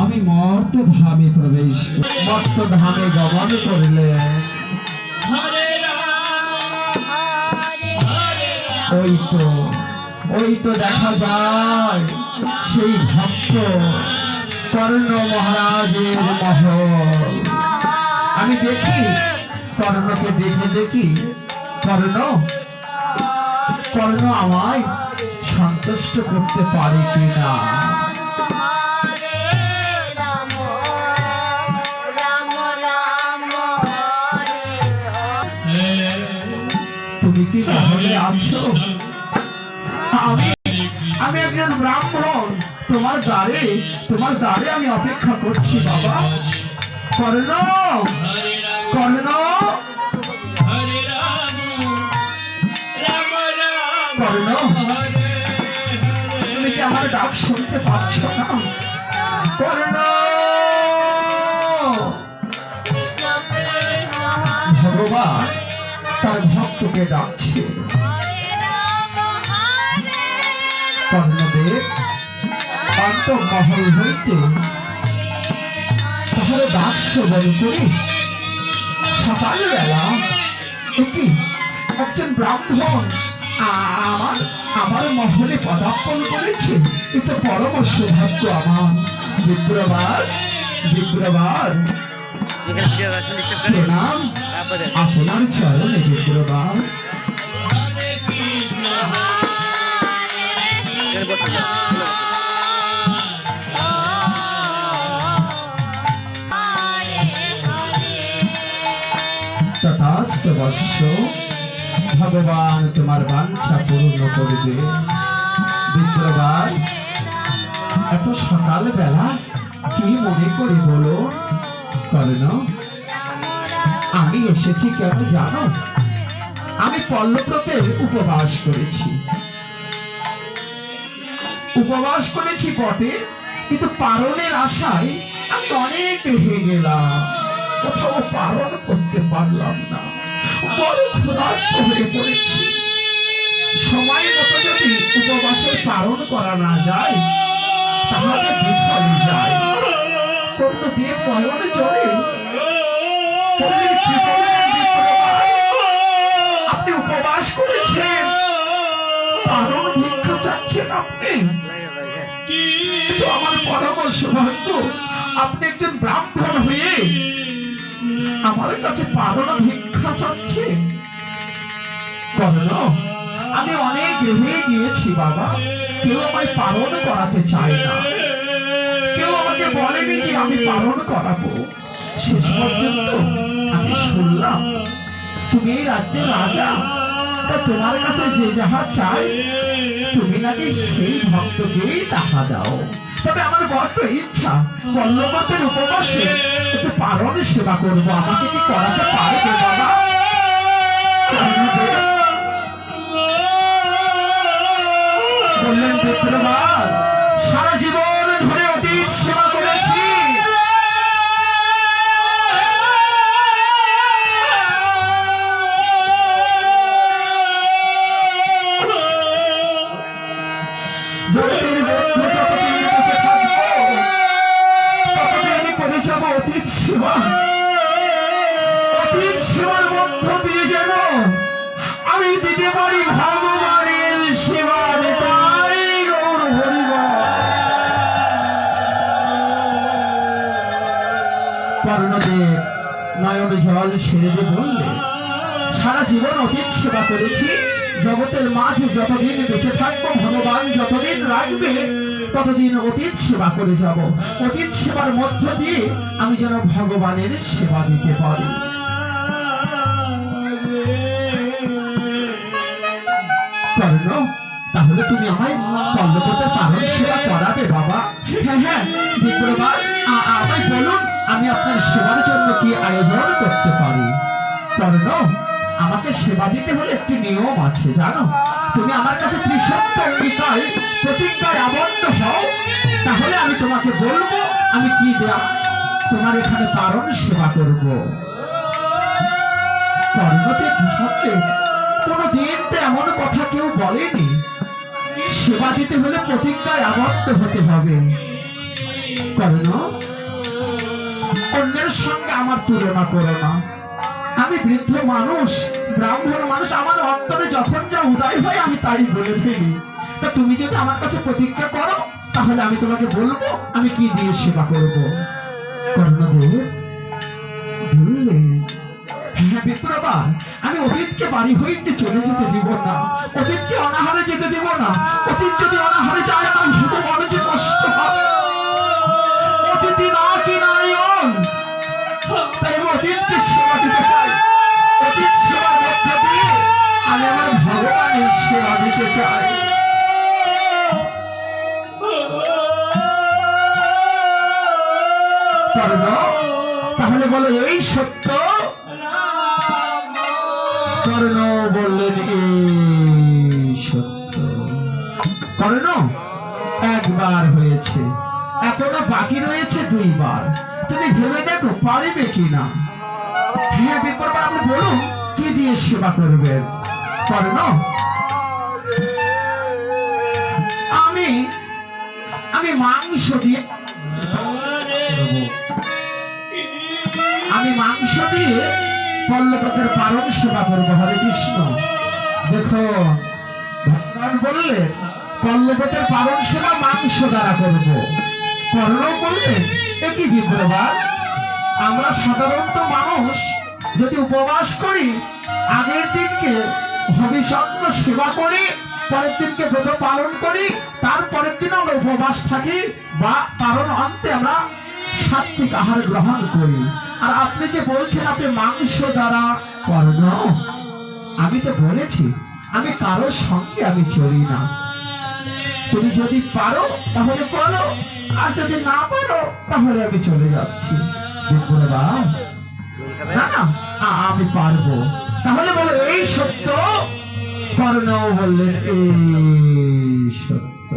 আমি মর্ত ধামে প্রবেশ মর্ত ধামে গমন করলে ওই তো দেখা যায় সেই ভক্ত কর্ণ মহারাজের মহল। আমি দেখি কর্ণকে দেখি কর্ণ আমায় সন্তুষ্ট করতে পারে কিনা। তুমি কি মহলে আছো? আমি একজন ব্রাহ্মণ, তোমার দ্বারে আমি অপেক্ষা করছি বাবা। কর্ণ কর্ণ কর্ণ, তুমি কি আমার ডাক শুনতে পাচ্ছ না? কর্ণ, ভগবান তার ভক্তকে ডাকছে। কর্ণদেব অন্তঃমহল হইতে তাহলে ডাক শ্রবণ করে সকালবেলা একজন ব্রাহ্মণ আমার মহলে পদার্পণ করেছে। এটা পরম সৌভাগ্য আমার। বিপ্রবার প্রণাম আপনার চরণে বিপ্রবার। তথাস্তু বৎস, ভগবান তোমার বাঞ্ছা পূর্ণ করবে। বিপ্রবার এত সকাল বেলা কি মনে করে বলো? কর্ণ, আমি এসেছি কেন জানো? আমি পল্লব্রতের উপবাস করেছি বটে, কিন্তু পারণের আশায় আমি অনেক রেগে গেলাম, কোথাও পালন করতে পারলাম না। বড় ক্ষুধার্ত হয়ে পড়েছি। সময় মতো যদি উপবাসের পালন করা না যায় তাহলে বিফলে যায়। কোন দেব নয়নে চলে। আপনি উপবাস করেছেন, পালন ভিক্ষা চাচ্ছেন আপনি। কিন্তু আমার পরম সৌভাগ্য, আপনি একজন ব্রাহ্মণ হয়ে আমার কাছে পালন ভিক্ষা চাচ্ছে। কর্ণ, আমি অনেক রেগে গিয়েছি বাবা। কেউ আমায় পালন করাতে চায় না, কেউ আমাকে বলেনি যে আমি পালন করাবো। শেষ পর্যন্ত আমি শুনলাম তুমি এই রাজ্যের রাজা, তা তোমার কাছে যে যাহা চাই তুমি নাকি সেই ভক্তকেই তাহা দাও। তবে আমার বড্ড ইচ্ছা পল্লবতের উপবাসে একটু পালন সেবা করবো। আমাকে কি করাতে পারবে বাবা? বললেন বিপ্রবার, সারা জীবন ধরে অতীত সেবা করেছি, যতদিন বেঁচে থাকবো ততদিন করে যাব অতীত সেবা। অতীত সেবার মধ্য দিয়ে যেন আমি দিতে পারি ভগবানের সেবা। কর্ণদেব নয়ন জল ছেড়ে দিয়ে বললে, সারা জীবন অতীত সেবা করেছি, জগতের মাঝে যতদিন বেঁচে থাকবো ভগবান যতদিন রাখবে ততদিন অতীত সেবা করে যাব। অতীত সেবার মধ্য দিয়ে আমি যেন ভগবানের সেবা দিতে পারি। কর্ণ, তাহলে তুমি আমায় পল্লবতের পালন সেবা করাবে বাবা? হ্যাঁ বিপ্রবার, আমায় বলুন আমি আপনার সেবার জন্য কি আয়োজন করতে পারি। কর্ণ, আমাকে সেবা দিতে হলে একটি নিয়ম আছে জানো। তুমি আমার কাছে ত্রিসত্য প্রতিজ্ঞায় আবদ্ধ হও, তাহলে আমি তোমাকে বলবো আমি কি তোমার এখানে পালন সেবা করব। কর্ণদেব ভাবলে কোনদিন তো এমন কথা কেউ বলেনি। সেবা দিতে হলে প্রতিজ্ঞায় আবদ্ধ হতে হবে। কর্ণ, অন্যের সঙ্গে আমার তুলনা করো না। আমি বৃদ্ধ মানুষ, ব্রাহ্মণ মানুষ, আমার অন্তরে যখন যা উদয় হয় আমি তাই বলে ফেলি। তা তুমি যদি আমার কাছে প্রতিজ্ঞা করো তাহলে আমি তোমাকে বলবো আমি কি দিয়ে সেবা করবো। কর্ণদেব বললেন, হ্যাঁ বিপ্রবা, আমি অতীতকে বাড়ি হইতে চলে যেতে দিব না, অতীতকে অনাহারে যেতে দিব না। অতীত যদি অনাহারে যায় আমার শুধু মনে যে কষ্ট হবে। অতীতি না কি নারায়ণ, তাই আমি অতীতকে সেবা দিতে চাই। অতীত সেবার মধ্য দিয়ে আমি আমার ভগবানের সেবা দিতে চাই। তাহলে বলো এই সত্য? কর্ণ বললেন এই সত্য। কর্ণ, একবার হয়েছে, এখনো বাকি রয়েছে দুইবার। তুমি ভেবে দেখো পারবে কিনা। হ্যাঁ বিপ্রবা, আপনি বলুন কি দিয়ে সেবা করবেন। কর্ণ, আমি মাংস দিয়ে পল্লবতের পালন সেবা করবো। হরে কৃষ্ণ। দেখো ভগবান বললেন পল্লবতের পালন সেবা মাংস দ্বারা করব। কর্ণ বললেন, একই বিপ্রবা, আমরা সাধারণত মানুষ যদি উপবাস করি, আগের দিনকে হবিষণ্ণ সেবা করি, পরের দিনকে ব্রত পালন করি, তারপরের দিন আমরা উপবাস থাকি বা পালন অন্তে আমরা সাত্বিক আহার গ্রহণ করি। আর আপনি যে বলছেন আপনি মাংস দ্বারা। কর্ণ, আমি তো বলেছি আমি কারোর সঙ্গে আমি চলি না। তুমি যদি পারো তাহলে বলো, আর যদি না পারো তাহলে আমি চলে যাচ্ছি। বিপ্রবা, না না আমি পারবো। তাহলে বলো এই সত্য? কর্ণ বললেন এই সত্য।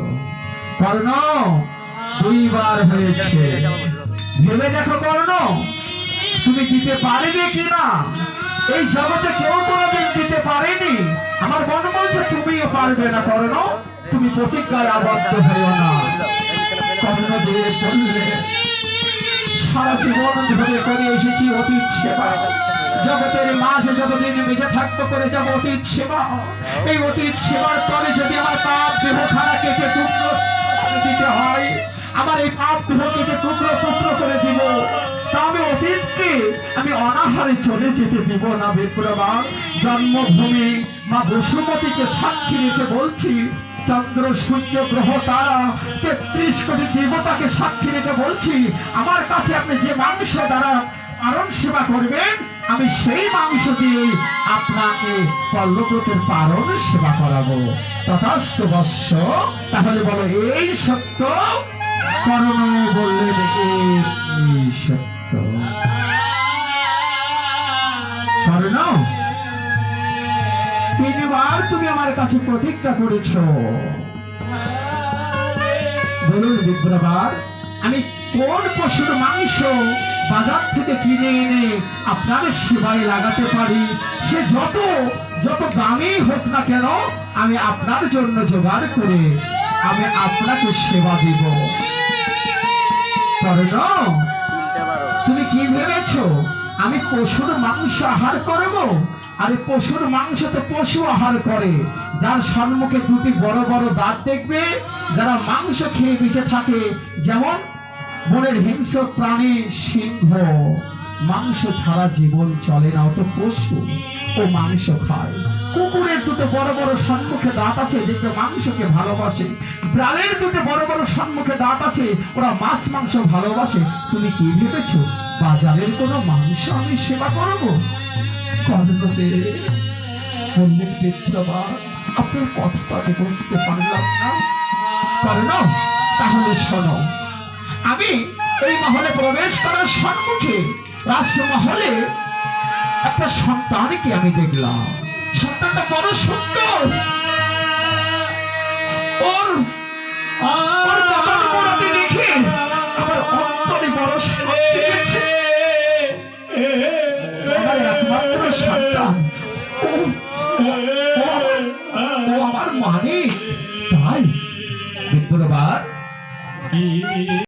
কর্ণ, দুইবার হয়েছে, ভেবে দেখো কর্ণ তুমি দিতে পারবে কিনা। এই জগতে কেউ কোনোদিন দিতে পারেনি। আমার মন বলছে তুমিও পারবে না। কর্ণ, তুমি প্রতিজ্ঞায় আবদ্ধ হইও না। কর্ণদেব বললেন, সারা জীবন ধরে করে এসেছি অতীত সেবা, জগতের মাঝে যতদিন বেঁচে থাকবো করে যাব অতীত সেবা। এই অতীত সেবার পরে যদি আমার পাপ দেহখানা কেটে টুকরো দিতে হয়, আমার এই পাপ দেহ কেটে টুকরো টুকরো করে দিব, তা আমি অতীতকে আমি অনাহারে চলে যেতে দিব না। বিপ্রবা, জন্মভূমি মা বসুমতীকে সাক্ষী রেখে বলছি, চন্দ্র সূর্য গ্রহ তারা ৩৩ কোটি দেবতাকে সাক্ষী রেখে বলছি, আমার কাছে আপনি যে মাংস দ্বারা পালন সেবা করবেন আমি সেই মাংস দিয়ে আপনাকে পল্লবতের পালন সেবা করাবো। তথাস্তু বৎস। তাহলে বলো এই সত্য? কর্ণ বললেন এই সত্য। কর্ণ, তিনবার তুমি আমার কাছে প্রতিজ্ঞা করেছ। বলুন বিপ্রবা, আমি কোন পশুর মাংস বাজার থেকে কিনে এনে আপনার সেবায় লাগাতে পারি, সে যত যত দামি হোক না কেন আমি আপনার জন্য জোগাড় করে আমি আপনাকে সেবা দিব। কর্ণ, তুমি কি ভেবেছো আমি পশুর মাংস আহার করব? আরে পশুর মাংস তো পশু আহার করে, যার সম্মুখে দুটি বড় বড় দাঁত দেখবে, যারা মাংস খেয়ে বেঁচে থাকে। যেমন বনের হিংস্র প্রাণী সিংহ, মাংস ছাড়া জীবন চলে না, অত পশু ও মাংস খায়। কুকুরের দুটো বড় বড় সম্মুখে দাঁত আছে, দেখবে মাংসকে ভালোবাসে। বিড়ালের দুটো বড় বড় সম্মুখে দাঁত আছে, ওরা মাছ মাংস ভালোবাসে। তুমি কি ভেবেছো বাজারের কোনো মাংস আমি সেবা করবো? কর্ণদেব বললেন, বিপ্রবা, আপনার কথাটা আমি বুঝতে পারলাম না। কর্ণ, তাহলে শোনো, আমি এই মহলে প্রবেশ করার সম্মুখে রাজমহলে একটা সন্তানকে আমি দেখলাম। সন্তানটা বড় সুন্দর, ওর কথাটি দেখে আমার অন্তরে বড় শান্তি পেয়েছে। আমার একমাত্র সন্তান, আমার মানে তাই বিপ্রবার